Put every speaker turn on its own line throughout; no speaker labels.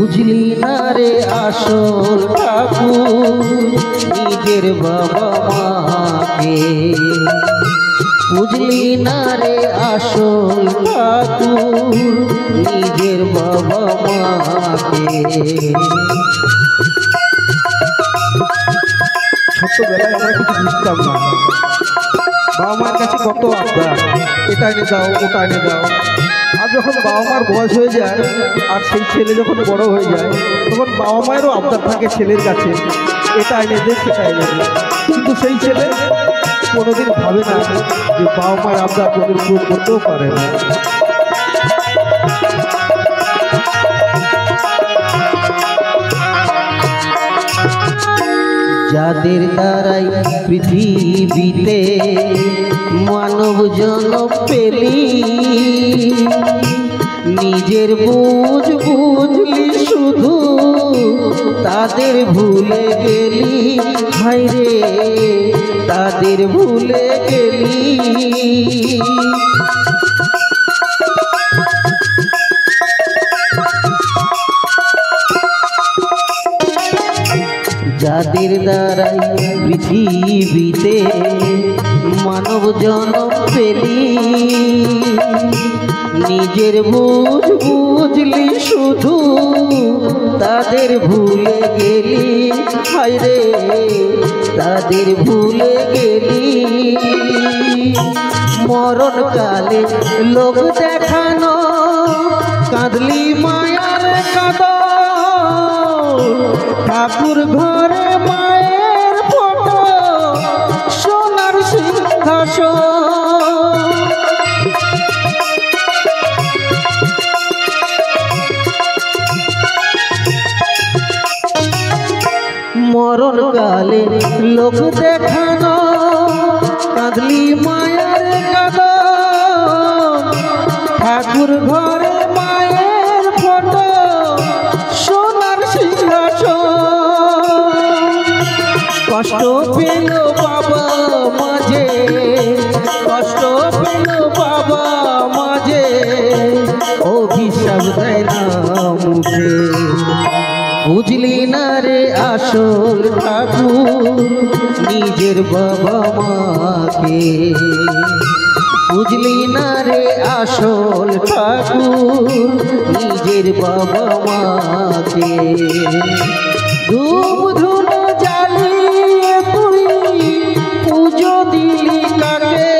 বুঝলি না রে আসল ঠাকুর নিজের বাবা মাকে, বুঝলি না রে আসল ঠাকুর নিজের বাবা মাকে।
ছোট্টবেলায় আমরা কিছু বুঝতাম না, বাবা মার কাছে কত আবদার, এটা এনে দাও ওটা এনে দাও। আর যখন বাবা মার বয়স হয়ে যায় আর সেই ছেলে যখন বড় হয়ে যায় তখন বাবা মায়েরও আবদার থাকে ছেলের কাছে, এটা এনে দে সেটা এনে দে। কিন্তু সেই ছেলে কোনোদিন ভাবে না যে বাবা মায়ের আবদার কোনোদিন পূরণ করতেও পারে না।
যাদের দ্বারাই পৃথিবীতে মানব জন্ম পেলি, নিজের বুঝলি শুধু তাদের ভুলে গেলি, হায়রে তাদের ভুলে গেলি। যাদের দ্বারাই পৃথিবীতে মানব জন্ম পেলি, নিজের বুঝলি শুধু তাদের ভুলে গেলি, হায়রে তাদের ভুলে গেলি। মরণকালে লোক দেখানো কাঁদলি মায়ার কাঁদন, ঠাকুর ঘরে মায়ের ফটো সোনার সিংহাসন। মরণকালে লোক দেখানো কাঁদলি মায়ের কাঁদন, ঠাকুর ঘরে মায়ের ফটো সোনার সিংহাসন। কষ্ট পেল বাবা মাঝে, কষ্ট পেল বাবা মাঝে, অভিশাপ দেয় না মুখে। বুঝলি না রে আসল ঠাকুর নিজের বাবা মাকে, বুঝলি না রে আসল ঠাকুর নিজের বাবা মাকে। ধূপ ধুনো জ্বালিয়ে তুই পুজো দিলি কাকে,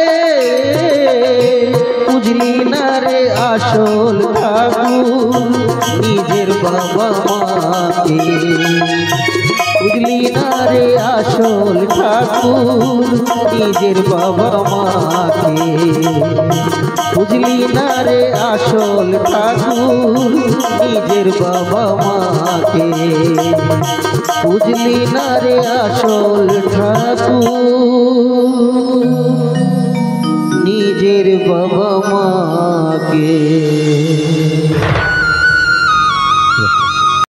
বুঝলি না রে আসল ঠাকুর নিজের বাবা মাকে, বুঝলি না রে আসল ঠাকুর নিজের বাবা মাকে, বুঝলি না রে আসল ঠাকুর নিজের বাবা মাকে, বুঝলি না রে আসল ঠাকুর নিজের বাবা